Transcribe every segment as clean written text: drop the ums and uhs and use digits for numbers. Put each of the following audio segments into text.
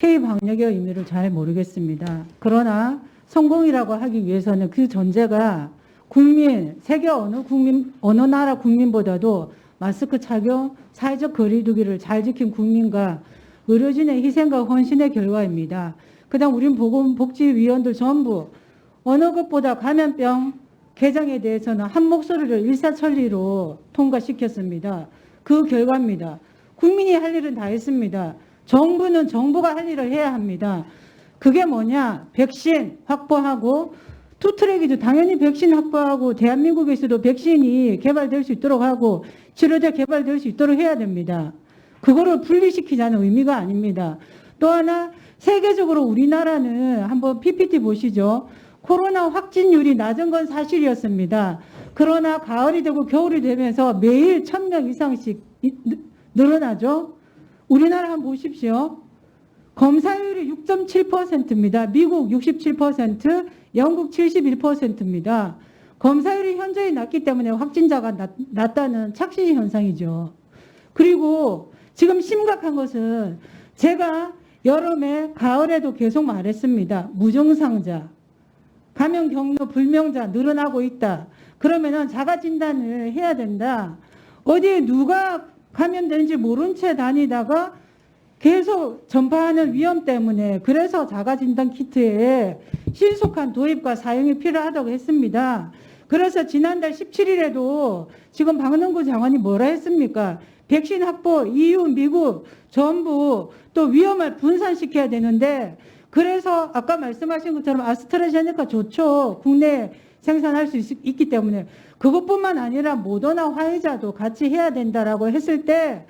K-방역의 의미를 잘 모르겠습니다. 그러나 성공이라고 하기 위해서는 그 전제가 세계 어느 나라 국민보다도 마스크 착용, 사회적 거리두기를 잘 지킨 국민과 의료진의 희생과 헌신의 결과입니다. 그다음 우린 보건복지위원들 전부 어느 것보다 감염병 개정에 대해서는 한 목소리를 일사천리로 통과시켰습니다. 그 결과입니다. 국민이 할 일은 다 했습니다. 정부는 정부가 할 일을 해야 합니다. 그게 뭐냐? 백신 확보하고 투트랙이도 당연히 백신 확보하고 대한민국에서도 백신이 개발될 수 있도록 하고 치료제 개발될 수 있도록 해야 됩니다. 그거를 분리시키자는 의미가 아닙니다. 또 하나 세계적으로 우리나라는 한번 PPT 보시죠. 코로나 확진율이 낮은 건 사실이었습니다. 그러나 가을이 되고 겨울이 되면서 매일 1000명 이상씩 늘어나죠. 우리나라 한번 보십시오. 검사율이 6.7%입니다. 미국 67%, 영국 71%입니다. 검사율이 현저히 낮기 때문에 확진자가 낮다는 착시 현상이죠. 그리고 지금 심각한 것은 제가 여름에 가을에도 계속 말했습니다. 무증상자, 감염 경로 불명자 늘어나고 있다. 그러면은 자가 진단을 해야 된다. 어디에 누가 감염되는지 모른 채 다니다가 계속 전파하는 위험 때문에 그래서 자가진단 키트의 신속한 도입과 사용이 필요하다고 했습니다. 그래서 지난달 17일에도 지금 박능구 장관이 뭐라 했습니까? 백신 확보, EU, 미국 전부 또 위험을 분산시켜야 되는데 그래서 아까 말씀하신 것처럼 아스트라제네카 좋죠. 국내에 생산할 수 있기 때문에 그것뿐만 아니라 모더나 화이자도 같이 해야 된다라고 했을 때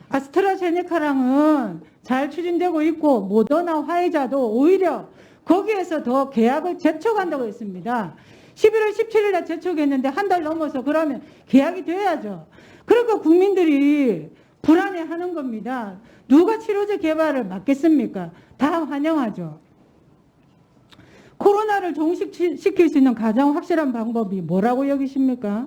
아스트라제네카랑은 잘 추진되고 있고 모더나 화이자도 오히려 거기에서 더 계약을 재촉한다고 했습니다. 11월 17일 날 재촉했는데 한 달 넘어서 그러면 계약이 돼야죠. 그러니까 국민들이 불안해하는 겁니다. 누가 치료제 개발을 막겠습니까? 다 환영하죠. 코로나를 종식시킬 수 있는 가장 확실한 방법이 뭐라고 여기십니까?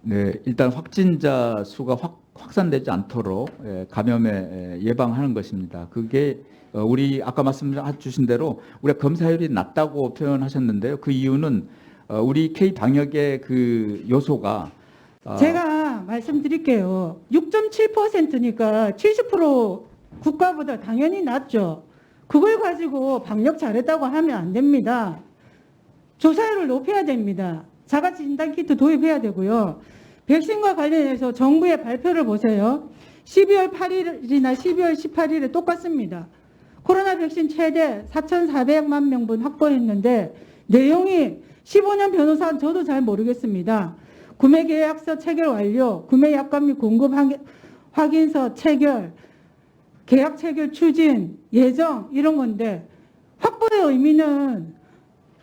네, 일단 확진자 수가 확산되지 않도록 감염에 예방하는 것입니다. 그게 우리 아까 말씀 주신 대로 우리가 검사율이 낮다고 표현하셨는데요. 그 이유는 우리 K 방역의 그 요소가 제가 말씀드릴게요. 6.7%니까 70% 국가보다 당연히 낮죠. 그걸 가지고 방역 잘했다고 하면 안 됩니다. 조사율을 높여야 됩니다. 자가진단키트 도입해야 되고요. 백신과 관련해서 정부의 발표를 보세요. 12월 8일이나 12월 18일에 똑같습니다. 코로나 백신 최대 4,400만 명분 확보했는데 내용이 15년 변호사는 저도 잘 모르겠습니다. 구매 계약서 체결 완료, 구매 약관 및 공급 확인서 체결, 계약 체결 추진, 예정 이런 건데 확보의 의미는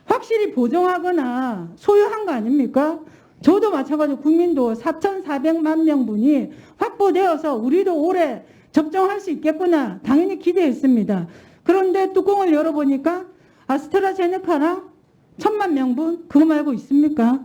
확실히 보정하거나 소유한 거 아닙니까? 저도 마찬가지로 국민도 4,400만 명분이 확보되어서 우리도 올해 접종할 수 있겠구나 당연히 기대했습니다. 그런데 뚜껑을 열어보니까 아스트라제네카랑 1,000만 명분 그거 말고 있습니까?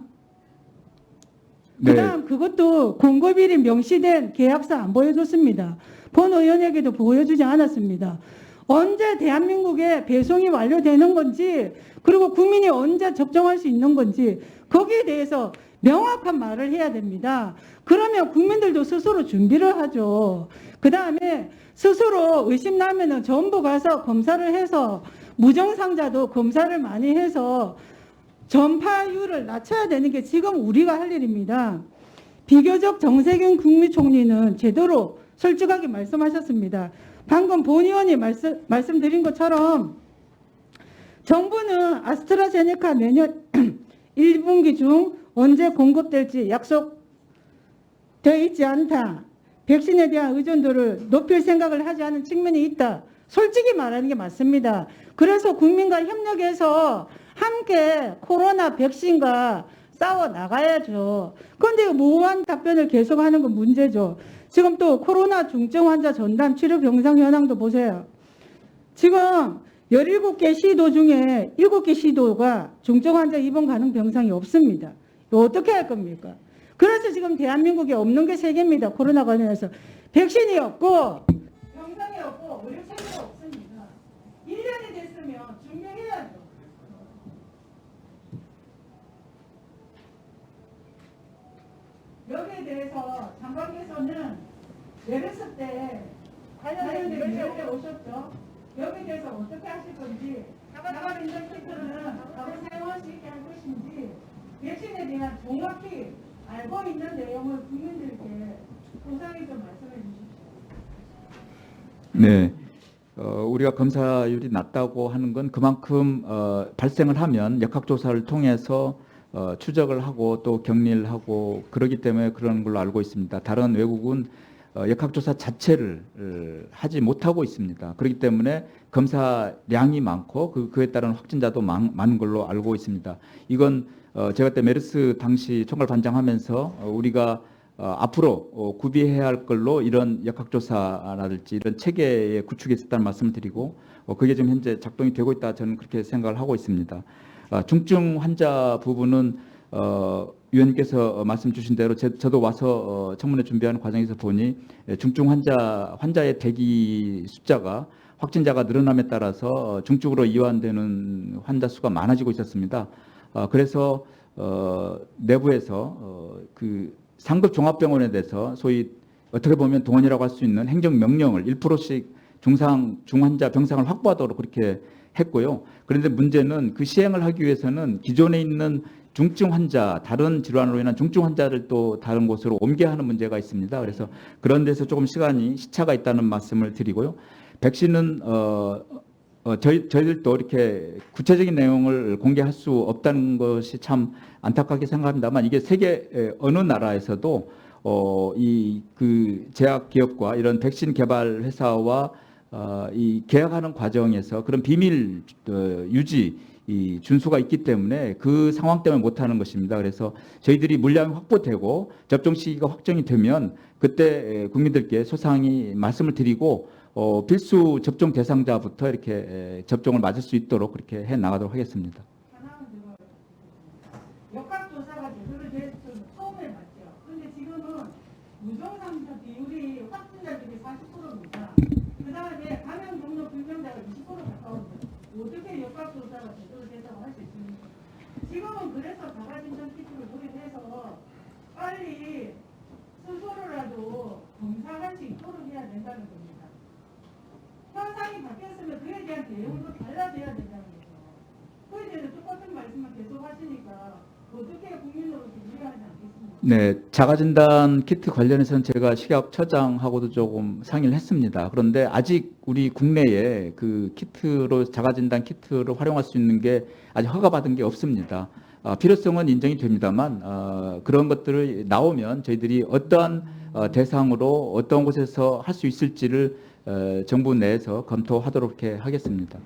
네. 그다음 그것도 공급일이 명시된 계약서 안 보여줬습니다. 본 의원에게도 보여주지 않았습니다. 언제 대한민국에 배송이 완료되는 건지 그리고 국민이 언제 접종할 수 있는 건지 거기에 대해서 명확한 말을 해야 됩니다. 그러면 국민들도 스스로 준비를 하죠. 그 다음에 스스로 의심 나면은 전부 가서 검사를 해서 무증상자도 검사를 많이 해서 전파율을 낮춰야 되는 게 지금 우리가 할 일입니다. 비교적 정세균 국무총리는 제대로 솔직하게 말씀하셨습니다. 방금 본 의원이 말씀드린 것처럼 정부는 아스트라제네카 내년 1분기 중 언제 공급될지 약속되어 있지 않다. 백신에 대한 의존도를 높일 생각을 하지 않은 측면이 있다. 솔직히 말하는 게 맞습니다. 그래서 국민과 협력해서 함께 코로나 백신과 싸워 나가야죠. 그런데 모호한 답변을 계속하는 건 문제죠. 지금 또 코로나 중증 환자 전담 치료 병상 현황도 보세요. 지금 17개 시도 중에 7개 시도가 중증 환자 입원 가능 병상이 없습니다. 이거 어떻게 할 겁니까? 그래서 지금 대한민국에 없는 게 3개입니다. 코로나 관련해서 백신이 없고 병상이 없고 의료 체계가 없습니다. 이렇게 오셨죠? 여기에 대해서 어떻게 하실 건지, 자가 진단 키트는 바로 사용할 수 있게 할 것인지, 백신에 대한 정확히 알고 있는 내용을 국민들께 소상히 좀 말씀해 주십시오. 네. 우리가 검사율이 낮다고 하는 건 그만큼 발생을 하면 역학조사를 통해서 추적을 하고 또 격리를 하고 그러기 때문에 그런 걸로 알고 있습니다. 다른 외국은 역학조사 자체를 하지 못하고 있습니다. 그렇기 때문에 검사량이 많고 그에 따른 확진자도 많은 걸로 알고 있습니다. 이건 제가 그때 메르스 당시 총괄 반장하면서 우리가 앞으로 구비해야 할 걸로 이런 역학조사라든지 이런 체계의 구축이 있었다는 말씀을 드리고 그게 지금 현재 작동이 되고 있다 저는 그렇게 생각을 하고 있습니다. 중증 환자 부분은 위원님께서 말씀 주신 대로 저도 와서 청문회 준비하는 과정에서 보니 중증 환자의 대기 숫자가 확진자가 늘어남에 따라서 중증으로 이완되는 환자 수가 많아지고 있었습니다. 그래서 내부에서 그 상급 종합병원에 대해서 소위 어떻게 보면 동원이라고 할 수 있는 행정명령을 1%씩 중환자 병상을 확보하도록 그렇게 했고요. 그런데 문제는 그 시행을 하기 위해서는 기존에 있는 중증 환자, 다른 질환으로 인한 중증 환자를 또 다른 곳으로 옮겨야 하는 문제가 있습니다. 그래서 그런 데서 조금 시차가 있다는 말씀을 드리고요. 백신은 저희들도 이렇게 구체적인 내용을 공개할 수 없다는 것이 참 안타깝게 생각합니다만 이게 세계 어느 나라에서도 그 제약 기업과 이런 백신 개발 회사와 이 계약하는 과정에서 그런 비밀 유지 이 준수가 있기 때문에 그 상황 때문에 못하는 것입니다. 그래서 저희들이 물량이 확보되고 접종 시기가 확정이 되면 그때 국민들께 소상히 말씀을 드리고 필수 접종 대상자부터 이렇게 접종을 맞을 수 있도록 그렇게 해 나가도록 하겠습니다. 역학조사가 제대로 돼서 처음에 맞죠. 그런데 지금은 무증상자 비율이 확진자들이 40%입니다. 그 다음에 감염 경로 불명자가 20% 가까운데 어떻게 역학조사가 제대로 된다고 할 수 있습니까? 지금은 그래서 자가진단 키트를 도입해서 빨리 스스로라도 검사할 수 있도록 해야 된다는 겁니다. 현상이 바뀌었으면 그에 대한 대응도 달라져야 된다는 거죠. 그에 대해서 똑같은 말씀을 계속 하시니까 어떻게 국민으로서 이해하지 않겠습니까? 네, 자가진단 키트 관련해서는 제가 식약처장하고도 조금 상의를 했습니다. 그런데 아직 우리 국내에 그 키트로 자가진단 키트를 활용할 수 있는 게 아직 허가받은 게 없습니다. 필요성은 인정이 됩니다만 그런 것들을 나오면 저희들이 어떠한 대상으로 어떤 곳에서 할 수 있을지를 정부 내에서 검토하도록 하겠습니다.